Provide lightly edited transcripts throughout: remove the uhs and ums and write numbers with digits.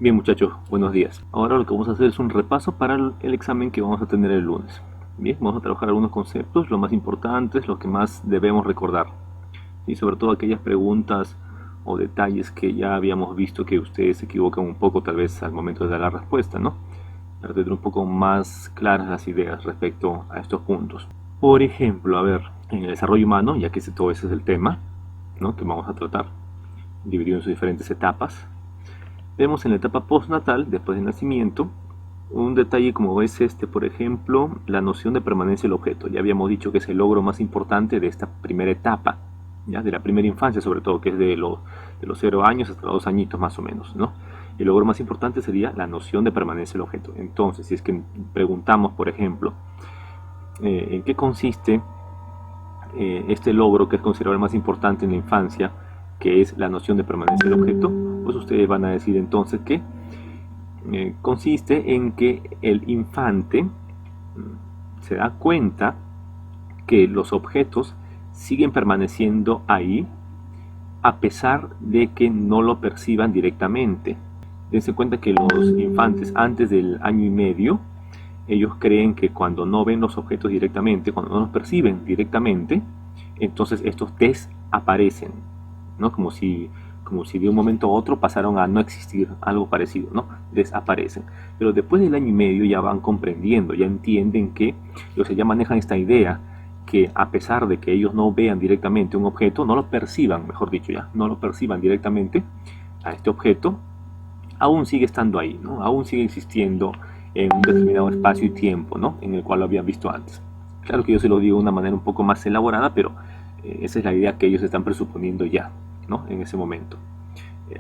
Bien muchachos, buenos días. Ahora lo que vamos a hacer es un repaso para el examen que vamos a tener el lunes. Bien, vamos a trabajar algunos conceptos, los más importantes, los que más debemos recordar. Y sobre todo aquellas preguntas o detalles que ya habíamos visto que ustedes se equivocan un poco tal vez al momento de dar la respuesta, ¿no? Para tener un poco más claras las ideas respecto a estos puntos. Por ejemplo, a ver, en el desarrollo humano, ya que todo ese es el tema, ¿no?, que vamos a tratar, dividido en sus diferentes etapas. Vemos en la etapa postnatal, después del nacimiento, un detalle como es por ejemplo, la noción de permanencia del objeto. Ya habíamos dicho que es el logro más importante de esta primera etapa, ¿ya?, de la primera infancia sobre todo, que es de los 0 años hasta los 2 añitos más o menos, ¿no? El logro más importante sería la noción de permanencia del objeto. Entonces, si es que preguntamos, por ejemplo, en qué consiste este logro que es considerado el más importante en la infancia, que es la noción de permanencia del objeto, pues ustedes van a decir entonces que consiste en que el infante se da cuenta que los objetos siguen permaneciendo ahí a pesar de que no lo perciban directamente. Dense cuenta que los infantes antes del año y medio, ellos creen que cuando no ven los objetos directamente, cuando no los perciben directamente, entonces estos desaparecen, ¿no? Como si de un momento a otro pasaron a no existir, algo parecido, ¿no? Desaparecen. Pero después del año y medio ya van comprendiendo, ya entienden que, o sea, ya manejan esta idea que a pesar de que ellos no vean directamente un objeto, no lo perciban, mejor dicho ya, no lo perciban directamente a este objeto, aún sigue estando ahí, ¿no? Aún sigue existiendo en un determinado espacio y tiempo, ¿no?, en el cual lo habían visto antes. Claro que yo se lo digo de una manera un poco más elaborada, pero esa es la idea que ellos están presuponiendo ya, ¿no?, en ese momento.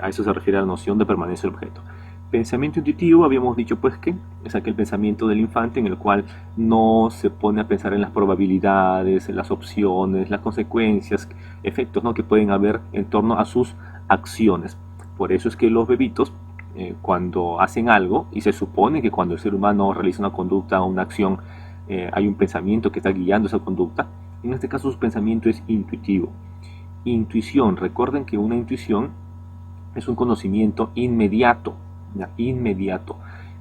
A eso se refiere la noción de permanencia del objeto. Pensamiento intuitivo, habíamos dicho pues que es aquel pensamiento del infante en el cual no se pone a pensar en las probabilidades, en las opciones, las consecuencias, efectos, ¿no?, que pueden haber en torno a sus acciones. Por eso es que los bebitos, cuando hacen algo, y se supone que cuando el ser humano realiza una conducta o una acción, hay un pensamiento que está guiando esa conducta. En este caso su pensamiento es intuitivo. Intuición, recuerden que una intuición es un conocimiento inmediato, ¿ya?, inmediato,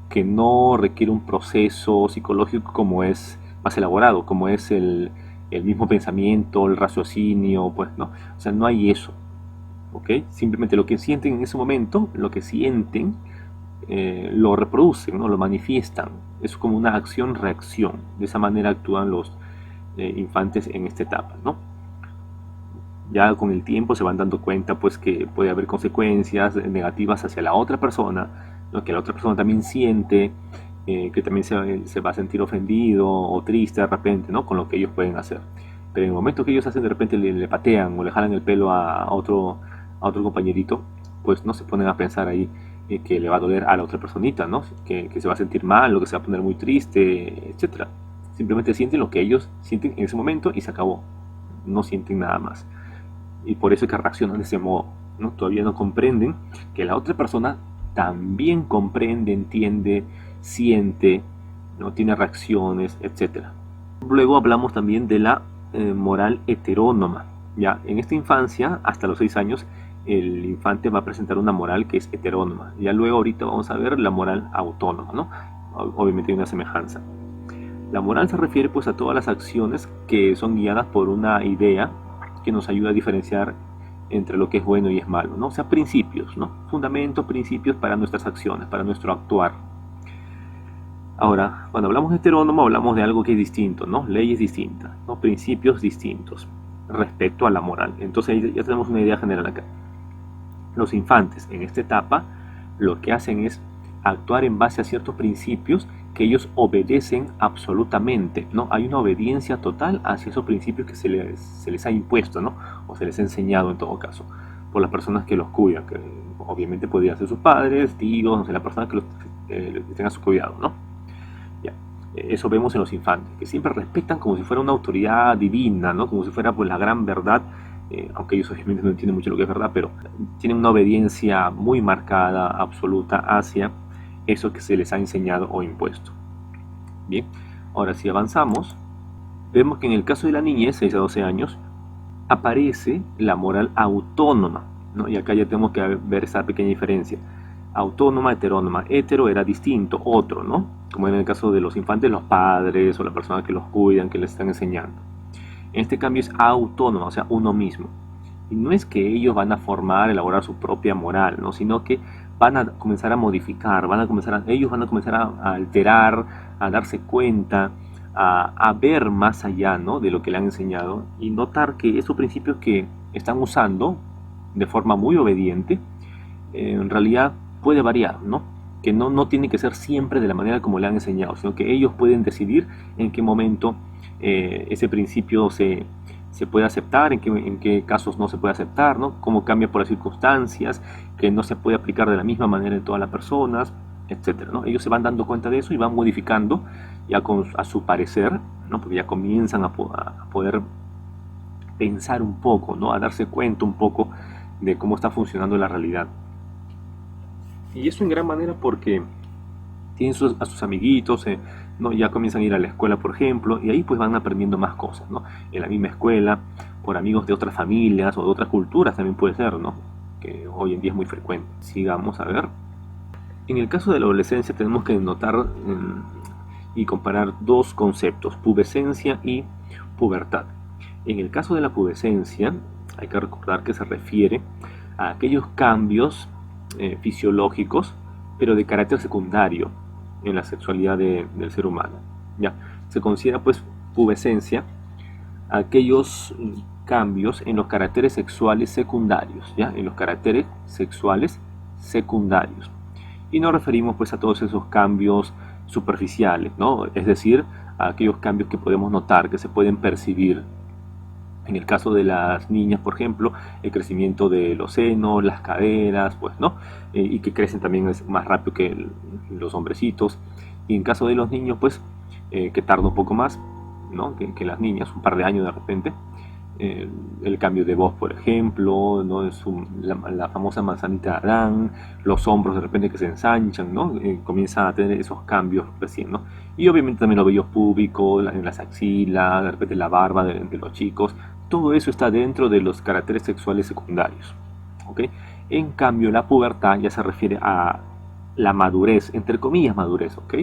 que no requiere un proceso psicológico como es más elaborado, como es el mismo pensamiento, el raciocinio, pues no, o sea, no hay eso, ¿ok? Simplemente lo que sienten en ese momento, lo que sienten, lo reproducen, ¿no?, lo manifiestan, es como una acción-reacción, de esa manera actúan los infantes en esta etapa, ¿no? Ya con el tiempo se van dando cuenta pues que puede haber consecuencias negativas hacia la otra persona, ¿no?, que la otra persona también siente, que también se va a sentir ofendido o triste de repente, ¿no?, con lo que ellos pueden hacer. Pero en el momento que ellos hacen, de repente le patean o le jalan el pelo a otro compañerito, pues no se ponen a pensar ahí que le va a doler a la otra personita, ¿no?, que se va a sentir mal o que se va a poner muy triste, etcétera. Simplemente sienten lo que ellos sienten en ese momento y se acabó. No sienten nada más. Y por eso es que reaccionan de ese modo, ¿no? Todavía no comprenden que la otra persona también comprende, entiende, siente, ¿no?, tiene reacciones, etc. Luego hablamos también de la moral heterónoma. Ya en esta infancia, hasta los 6 años, el infante va a presentar una moral que es heterónoma. Ya luego ahorita vamos a ver la moral autónoma, ¿no? Obviamente hay una semejanza. La moral se refiere pues a todas las acciones que son guiadas por una idea que nos ayuda a diferenciar entre lo que es bueno y es malo, ¿no? O sea, principios, ¿no? Fundamentos, principios para nuestras acciones, para nuestro actuar. Ahora, cuando hablamos de heterónomo, hablamos de algo que es distinto, ¿no? Leyes distintas, ¿no?, principios distintos respecto a la moral. Entonces ya tenemos una idea general acá. Los infantes en esta etapa lo que hacen es actuar en base a ciertos principios que ellos obedecen absolutamente, ¿no? Hay una obediencia total hacia esos principios que se les ha impuesto, ¿no?, o se les ha enseñado en todo caso, por las personas que los cuidan, que obviamente podrían ser sus padres, tíos, no sé, la persona que tenga su cuidado, ¿no? Ya. Eso vemos en los infantes, que siempre respetan como si fuera una autoridad divina, ¿no?, como si fuera pues la gran verdad, aunque ellos obviamente no entienden mucho lo que es verdad, pero tienen una obediencia muy marcada, absoluta, hacia eso que se les ha enseñado o impuesto. Bien, ahora si avanzamos, vemos que en el caso de la niñez, 6 a 12 años, aparece la moral autónoma, ¿no? Y acá ya tenemos que ver esa pequeña diferencia. autónoma, heterónoma. Hetero era distinto, otro, ¿no? Como en el caso de los infantes, los padres o la persona que los cuidan, que les están enseñando. En este cambio es autónoma, o sea, uno mismo. Y no es que ellos van a formar, elaborar su propia moral, ¿no? Sino que van a comenzar a modificar, ellos van a comenzar a alterar, a darse cuenta, a ver más allá, ¿no? De lo que le han enseñado y notar que esos principios que están usando de forma muy obediente, en realidad puede variar, ¿no? Que no tiene que ser siempre de la manera como le han enseñado, sino que ellos pueden decidir en qué momento ese principio se puede aceptar, en qué casos no se puede aceptar, ¿no? Cómo cambia por las circunstancias, que no se puede aplicar de la misma manera en todas las personas, etcétera, ¿no? Ellos se van dando cuenta de eso y van modificando ya a su parecer, ¿no? Porque ya comienzan a poder pensar un poco, ¿no? A darse cuenta un poco de cómo está funcionando la realidad. Y eso en gran manera porque tienen a sus amiguitos, ¿no? Ya comienzan a ir a la escuela, por ejemplo, y ahí pues van aprendiendo más cosas, ¿no? En la misma escuela, por amigos de otras familias o de otras culturas también puede ser, ¿no? Que hoy en día es muy frecuente. Sigamos a ver. En el caso de la adolescencia tenemos que notar y comparar dos conceptos, pubescencia y pubertad. En el caso de la pubescencia, hay que recordar que se refiere a aquellos cambios fisiológicos, pero de carácter secundario en la sexualidad del ser humano. Ya, se considera pues pubescencia aquellos cambios en los caracteres sexuales secundarios, ¿ya? En los caracteres sexuales secundarios. Y nos referimos pues a todos esos cambios superficiales, ¿no? Es decir, a aquellos cambios que podemos notar, que se pueden percibir. En el caso de las niñas, por ejemplo, el crecimiento de los senos, las caderas, pues, ¿no? Y que crecen también más rápido que los hombrecitos. Y en caso de los niños, pues, que tarda un poco más, ¿no? Que las niñas, un par de años de repente. El cambio de voz, por ejemplo, ¿no? La famosa manzanita de Adán, los hombros de repente que se ensanchan, ¿no? Comienza a tener esos cambios recién, ¿no? Y obviamente también los vellos púbicos, en las axilas, de repente la barba de los chicos, todo eso está dentro de los caracteres sexuales secundarios, ¿ok? En cambio, la pubertad ya se refiere a la madurez, entre comillas madurez, ¿ok?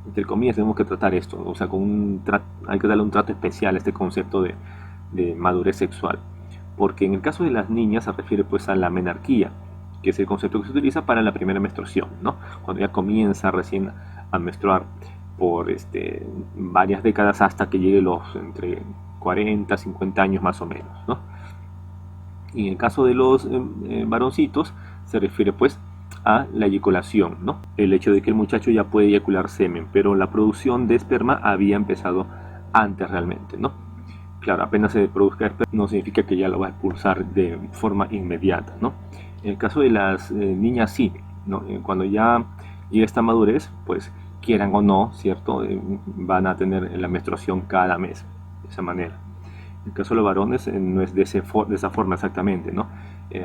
Entre comillas tenemos que tratar esto, o sea, hay que darle un trato especial a este concepto de madurez sexual, porque en el caso de las niñas se refiere pues a la menarquía, que es el concepto que se utiliza para la primera menstruación, ¿no? Cuando ya comienza recién a menstruar por varias décadas hasta que llegue entre 40, 50 años más o menos, ¿no? Y en el caso de los varoncitos se refiere pues a la eyaculación, ¿no? El hecho de que el muchacho ya puede eyacular semen, pero la producción de esperma había empezado antes realmente, ¿no? Claro, apenas se produzca esperma no significa que ya lo va a expulsar de forma inmediata, ¿no? En el caso de las niñas sí, ¿no? Cuando ya llega esta madurez, pues quieran o no, ¿cierto? Van a tener la menstruación cada mes, de esa manera. En el caso de los varones no es de esa forma exactamente, ¿no?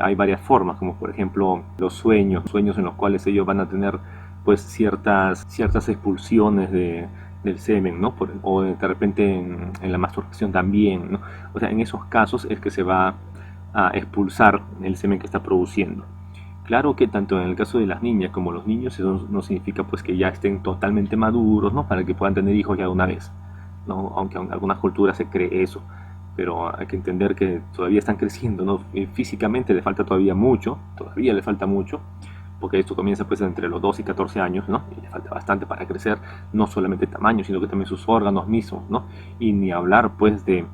Hay varias formas, como por ejemplo los sueños en los cuales ellos van a tener pues ciertas expulsiones del semen, ¿no? O de repente en la masturbación también, ¿no? O sea, en esos casos es que se va a expulsar el semen que está produciendo. Claro que tanto en el caso de las niñas como los niños, eso no significa pues que ya estén totalmente maduros, ¿no? Para que puedan tener hijos ya de una vez, ¿no? Aunque en algunas culturas se cree eso, pero hay que entender que todavía están creciendo, ¿no? Físicamente le falta todavía mucho, porque esto comienza pues entre los 2 y 14 años, ¿no? Y le falta bastante para crecer, no solamente el tamaño, sino que también sus órganos mismos, ¿no? Y ni hablar pues de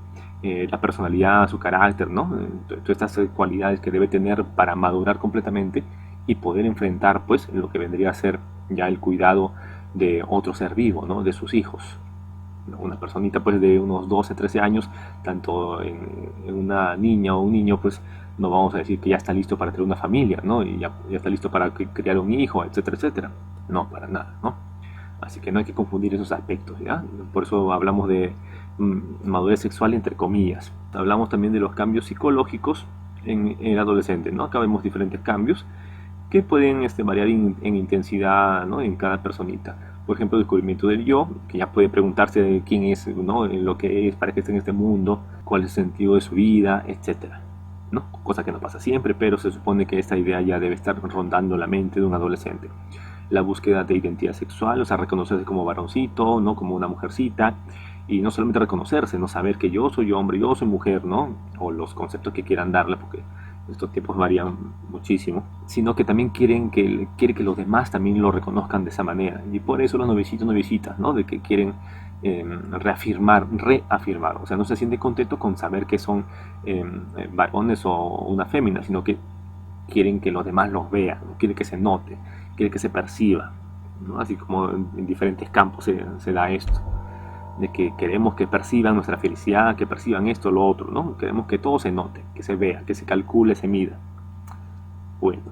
la personalidad, su carácter, ¿no? Todas estas cualidades que debe tener para madurar completamente y poder enfrentar pues lo que vendría a ser ya el cuidado de otro ser vivo, ¿no? De sus hijos. Una personita pues de unos 12, 13 años, tanto en una niña o un niño, pues no vamos a decir que ya está listo para tener una familia, ¿no? Y ya está listo para criar un hijo, etcétera, etcétera. No, para nada, ¿no? Así que no hay que confundir esos aspectos, ¿ya? Por eso hablamos de madurez sexual entre comillas. Hablamos también de los cambios psicológicos en el adolescente, ¿no? Acá vemos diferentes cambios que pueden variar en intensidad, ¿no? En cada personita. Por ejemplo, el descubrimiento del yo, que ya puede preguntarse de quién es, ¿no? Lo que es, para qué está en este mundo, cuál es el sentido de su vida, etcétera. ¿no? Cosa que no pasa siempre, pero se supone que esta idea ya debe estar rondando la mente de un adolescente. La búsqueda de identidad sexual, o sea, reconocerse como varoncito, ¿no? Como una mujercita, y no solamente reconocerse, no saber que yo soy hombre, yo soy mujer, ¿no? O los conceptos que quieran darle, porque estos tiempos varían muchísimo, sino que también quiere que los demás también lo reconozcan de esa manera. Y por eso los novicitos, novicitas, ¿no? De que quieren reafirmar, o sea, no se siente contento con saber que son varones o una fémina, sino que quieren que los demás los vean, ¿no? Quieren que se note, quieren que se perciba, ¿no? Así como en diferentes campos se da esto, de que queremos que perciban nuestra felicidad, que perciban esto o lo otro, ¿no? Queremos que todo se note, que se vea, que se calcule, se mida. Bueno,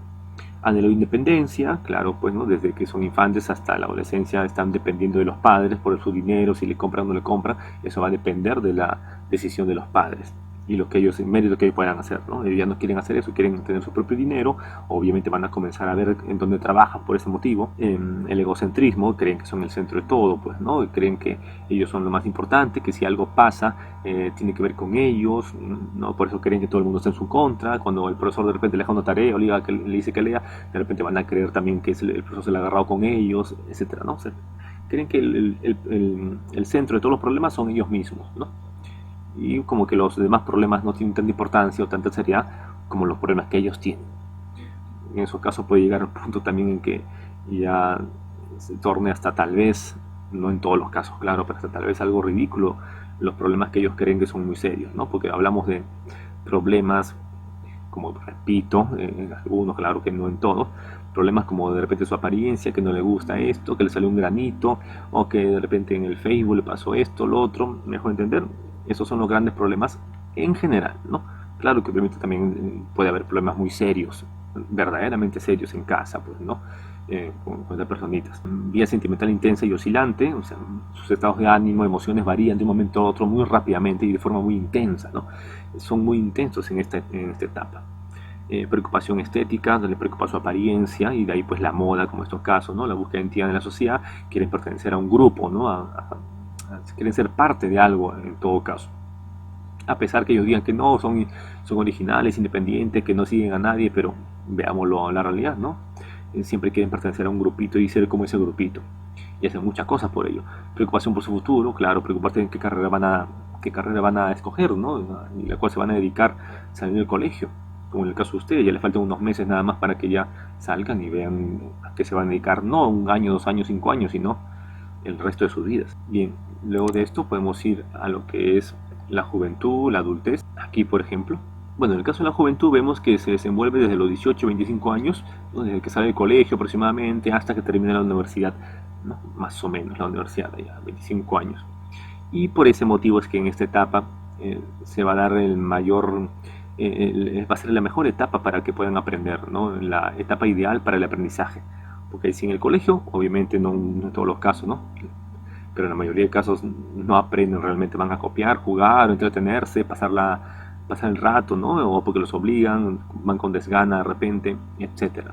anhelo de independencia, claro, pues, ¿no? Desde que son infantes hasta la adolescencia están dependiendo de los padres por su dinero, si le compran o no le compran, eso va a depender de la decisión de los padres y lo que ellos, en medio de lo que ellos puedan hacer, ¿no? Ellos ya no quieren hacer eso, quieren tener su propio dinero, obviamente van a comenzar a ver en dónde trabajan por ese motivo. El egocentrismo, creen que son el centro de todo, pues, ¿no? Creen que ellos son lo más importante, que si algo pasa, tiene que ver con ellos, ¿no? Por eso creen que todo el mundo está en su contra. Cuando el profesor de repente le deja una tarea o le dice que lea, de repente van a creer también que el profesor se le ha agarrado con ellos, etcétera, ¿no? O sea, creen que el centro de todos los problemas son ellos mismos, ¿no? Y como que los demás problemas no tienen tanta importancia o tanta seriedad como los problemas que ellos tienen. En esos casos puede llegar al punto también en que ya se torne hasta tal vez, no en todos los casos, claro, pero hasta tal vez algo ridículo los problemas que ellos creen que son muy serios, ¿no? Porque hablamos de problemas, como repito, en algunos, claro que no en todos, problemas como de repente su apariencia, que no le gusta esto, que le salió un granito, o que de repente en el Facebook le pasó esto, lo otro, mejor entender. Esos son los grandes problemas en general, ¿no? Claro que obviamente también puede haber problemas muy serios, verdaderamente serios en casa, pues, ¿no? Con las personitas. Vida sentimental intensa y oscilante, o sea, sus estados de ánimo, emociones varían de un momento a otro muy rápidamente y de forma muy intensa, ¿no? Son muy intensos en esta etapa. Preocupación estética, le preocupa su apariencia y de ahí pues la moda, como estos casos, ¿no? La búsqueda de identidad en la sociedad, quieren pertenecer a un grupo, ¿no? Quieren ser parte de algo en todo caso. A pesar que ellos digan que no, son originales, independientes, que no siguen a nadie, pero veámoslo la realidad, ¿no? Siempre quieren pertenecer a un grupito y ser como ese grupito. Y hacen muchas cosas por ello. Preocupación por su futuro, claro, preocuparse en qué carrera van a escoger, ¿no? Y la cual se van a dedicar saliendo del colegio. Como en el caso de ustedes, ya les faltan unos meses nada más para que ya salgan y vean a qué se van a dedicar, no 1 año, 2 años, 5 años, sino el resto de sus vidas. Bien, luego de esto podemos ir a lo que es la juventud, la adultez. Aquí, por ejemplo, bueno, en el caso de la juventud vemos que se desenvuelve desde los 18, 25 años, ¿no? Desde que sale del colegio aproximadamente hasta que termina la universidad, ¿no? Más o menos la universidad, ya 25 años. Y por ese motivo es que en esta etapa se va a dar va a ser la mejor etapa para que puedan aprender, ¿no? La etapa ideal para el aprendizaje. Porque si en el colegio, obviamente no en todos los casos, ¿no? Pero en la mayoría de casos no aprenden realmente, van a copiar, jugar, entretenerse, pasar el rato, ¿no? O porque los obligan, van con desgana de repente, etcétera.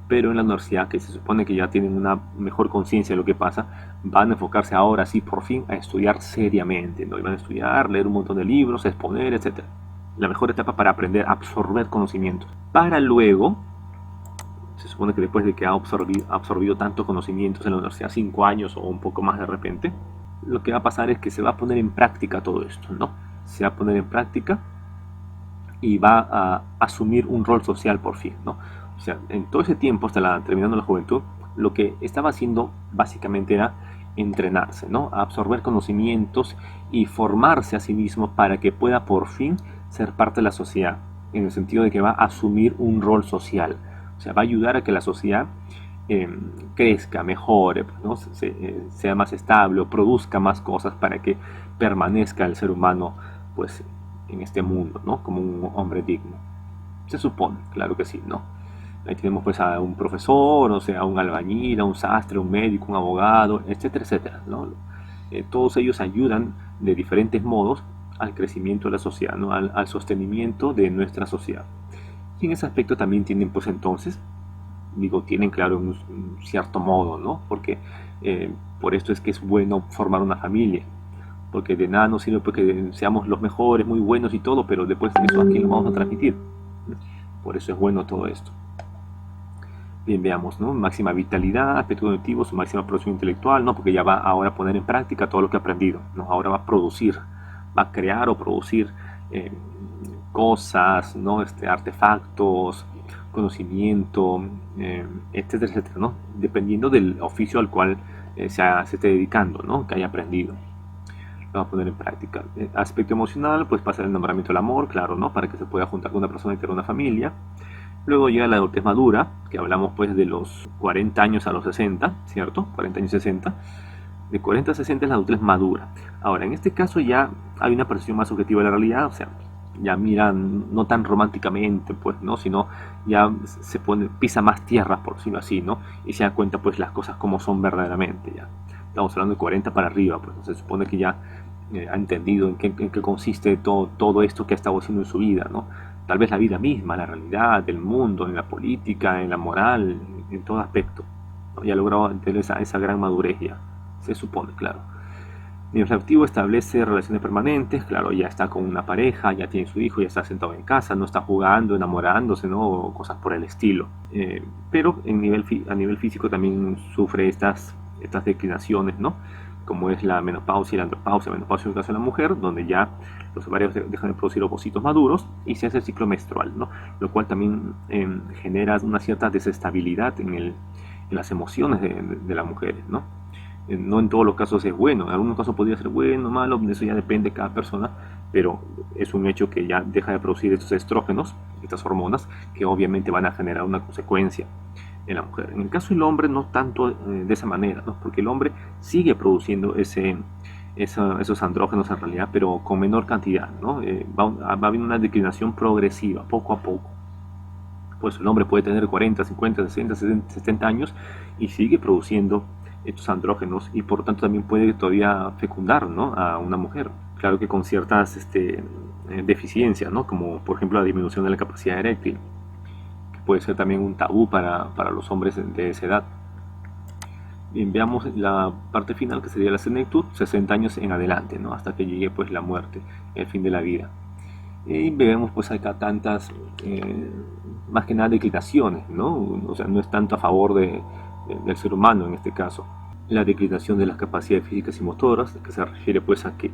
Pero en la universidad, que se supone que ya tienen una mejor conciencia de lo que pasa, van a enfocarse ahora sí por fin a estudiar seriamente, ¿no? Y van a estudiar, leer un montón de libros, exponer, etcétera. La mejor etapa para aprender, absorber conocimientos. Para luego, se supone que después de que ha absorbido tantos conocimientos en la universidad, 5 años o un poco más de repente, lo que va a pasar es que se va a poner en práctica todo esto, ¿no? Se va a poner en práctica y va a asumir un rol social por fin, ¿no? O sea, en todo ese tiempo, terminando la juventud, lo que estaba haciendo básicamente era entrenarse, ¿no? A absorber conocimientos y formarse a sí mismo para que pueda por fin ser parte de la sociedad, en el sentido de que va a asumir un rol social. O sea, va a ayudar a que la sociedad crezca, mejore, ¿no? Sea más estable o produzca más cosas para que permanezca el ser humano, pues, en este mundo, ¿no? Como un hombre digno. Se supone, claro que sí, ¿no? Ahí tenemos pues a un profesor, o sea, a un albañil, a un sastre, un médico, un abogado, etcétera, etcétera, ¿no? Todos ellos ayudan de diferentes modos al crecimiento de la sociedad, ¿no? Al sostenimiento de nuestra sociedad. Y en ese aspecto también tienen, pues entonces, tienen claro un cierto modo, ¿no? Porque por esto es que es bueno formar una familia, porque de nada nos sirve pues, que seamos los mejores, muy buenos y todo, pero después eso a quién lo vamos a transmitir. Por eso es bueno todo esto. Bien, veamos, ¿no? Máxima vitalidad, aspecto cognitivo, su máxima producción intelectual, ¿no? Porque ya va ahora a poner en práctica todo lo que ha aprendido, ¿no? Ahora va a producir, va a crear o producir cosas, ¿no? Artefactos, conocimiento, etcétera, etcétera, ¿no? Dependiendo del oficio al cual se esté dedicando, ¿no? Que haya aprendido. Lo va a poner en práctica. Aspecto emocional, pues pasa el nombramiento del amor, claro, ¿no? Para que se pueda juntar con una persona y tener una familia. Luego llega la adultez madura, que hablamos pues de los 40 años a los 60, ¿cierto? 40 años 60. De 40 a 60 es la adultez madura. Ahora, en este caso ya hay una percepción más objetiva de la realidad, o sea, ya miran no tan románticamente, pues, ¿no? Sino ya se pisa más tierra, por decirlo así, ¿no? Y se da cuenta pues las cosas como son verdaderamente, ya. Estamos hablando de 40 para arriba, pues se supone que ya ha entendido en qué consiste todo esto que ha estado haciendo en su vida, ¿no? Tal vez la vida misma, la realidad, el mundo, en la política, en la moral, en todo aspecto, ¿no? Ya ha logrado tener esa gran madurez ya, se supone, claro. Nivel reactivo establece relaciones permanentes, claro, ya está con una pareja, ya tiene su hijo, ya está sentado en casa, no está jugando, enamorándose, ¿no? O cosas por el estilo. Pero a nivel físico también sufre estas declinaciones, ¿no? Como es la menopausia y la andropausia. Menopausia en el caso de la mujer, donde ya los ovarios dejan de producir ovocitos maduros y se hace el ciclo menstrual, ¿no? Lo cual también genera una cierta desestabilidad en las emociones de las mujeres, ¿no? No en todos los casos es bueno, en algunos casos podría ser bueno, malo, eso ya depende de cada persona, pero es un hecho que ya deja de producir estos estrógenos, estas hormonas, que obviamente van a generar una consecuencia en la mujer. En el caso del hombre no tanto de esa manera, ¿no? Porque el hombre sigue produciendo esos andrógenos en realidad, pero con menor cantidad, ¿no? Va a haber una declinación progresiva, poco a poco. Pues el hombre puede tener 40, 50, 60, 70 años y sigue produciendo estos andrógenos y por lo tanto también puede todavía fecundar, ¿no? A una mujer. Claro que con ciertas deficiencias, ¿no? Como por ejemplo la disminución de la capacidad eréctil, que puede ser también un tabú para los hombres de esa edad. Bien, veamos la parte final, que sería la senectud, 60 años en adelante, ¿no? Hasta que llegue pues la muerte, el fin de la vida. Y vemos pues acá tantas, más que nada declinaciones, ¿no? O sea, no es tanto a favor del ser humano en este caso. La declinación de las capacidades físicas y motoras, que se refiere pues a que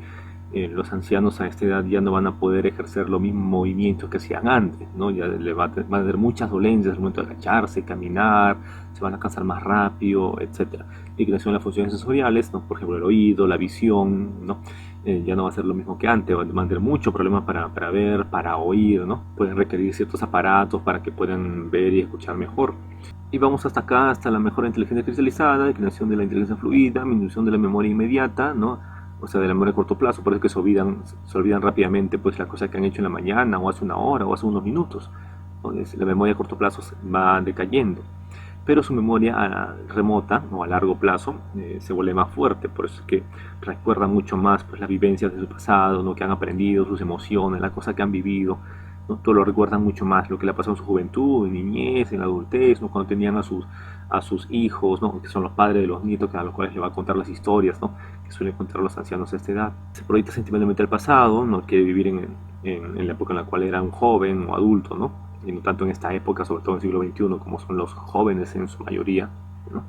los ancianos a esta edad ya no van a poder ejercer los mismos movimientos que hacían antes, ¿no? Ya van a tener muchas dolencias al momento de agacharse, caminar, se van a cansar más rápido, etc. Declinación de las funciones sensoriales, ¿no? Por ejemplo el oído, la visión, ¿no? Ya no va a ser lo mismo que antes, van a tener muchos problemas para ver, para oír, ¿no? Pueden requerir ciertos aparatos para que puedan ver y escuchar mejor. Y vamos hasta acá, hasta la mejora inteligencia cristalizada, declinación de la inteligencia fluida, disminución de la memoria inmediata, ¿no? O sea, de la memoria a corto plazo, por eso que se olvidan rápidamente pues las cosas que han hecho en la mañana, o hace una hora, o hace unos minutos. Entonces, la memoria a corto plazo va decayendo, pero su memoria remota o a largo plazo se vuelve más fuerte, por eso es que recuerdan mucho más pues, las vivencias de su pasado, lo que han aprendido, sus emociones, las cosas que han vivido, ¿no? Todo lo recuerdan mucho más, lo que le pasó en su juventud, en niñez, en la adultez, ¿no? Cuando tenían a sus hijos, ¿no? Que son los padres de los nietos, a los cuales le va a contar las historias, ¿no? Que suelen contar los ancianos a esta edad. Se proyecta sentimentalmente al pasado, no quiere vivir en la época en la cual era un joven o adulto, ¿no? Y no tanto en esta época, sobre todo en el siglo XXI, como son los jóvenes en su mayoría, ¿no?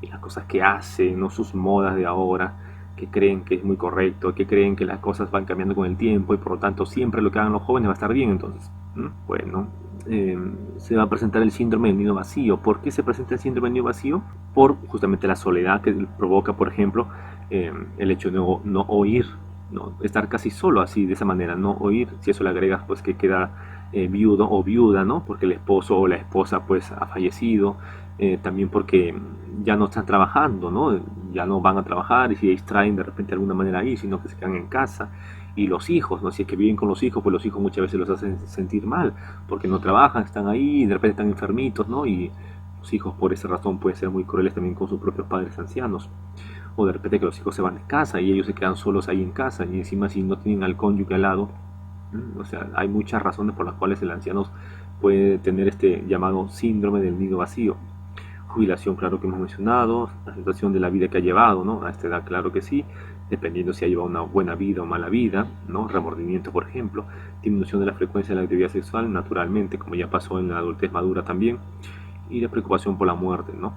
Y las cosas que hacen, ¿no? Sus modas de ahora, que creen que es muy correcto, que creen que las cosas van cambiando con el tiempo y por lo tanto siempre lo que hagan los jóvenes va a estar bien. Entonces, bueno, se va a presentar el síndrome del nido vacío. ¿Por qué se presenta el síndrome del nido vacío? Por justamente la soledad que provoca, por ejemplo, el hecho de no oír, ¿no? Estar casi solo así, de esa manera, no oír. Si eso le agregas pues que queda viudo o viuda, ¿no? Porque el esposo o la esposa pues ha fallecido, también porque ya no están trabajando, ¿no? Ya no van a trabajar y se distraen de repente de alguna manera ahí, sino que se quedan en casa. Y los hijos, ¿no? Si es que viven con los hijos, pues los hijos muchas veces los hacen sentir mal, porque no trabajan, están ahí, de repente están enfermitos, ¿no? Y los hijos por esa razón pueden ser muy crueles también con sus propios padres ancianos. O de repente que los hijos se van de casa y ellos se quedan solos ahí en casa, y encima si no tienen al cónyuge al lado, o sea, hay muchas razones por las cuales el anciano puede tener este llamado síndrome del nido vacío. Jubilación, claro que hemos mencionado, la situación de la vida que ha llevado, ¿no? A esta edad, claro que sí, dependiendo si ha llevado una buena vida o mala vida, ¿no? Remordimiento, por ejemplo, disminución de la frecuencia de la actividad sexual, naturalmente, como ya pasó en la adultez madura también, y la preocupación por la muerte, ¿no?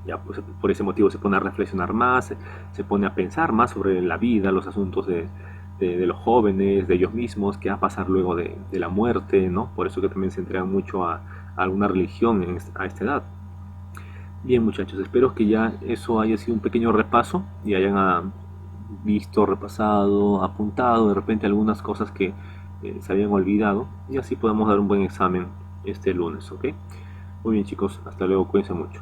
Ya, pues, por ese motivo se pone a reflexionar más, se pone a pensar más sobre la vida, los asuntos de los jóvenes, de ellos mismos, qué va a pasar luego de la muerte, ¿no? Por eso que también se entregan mucho a alguna religión a esta edad. Bien, muchachos, espero que ya eso haya sido un pequeño repaso y hayan visto, repasado, apuntado de repente algunas cosas que se habían olvidado, y así podemos dar un buen examen este lunes, ¿ok? Muy bien, chicos, hasta luego, cuídense mucho.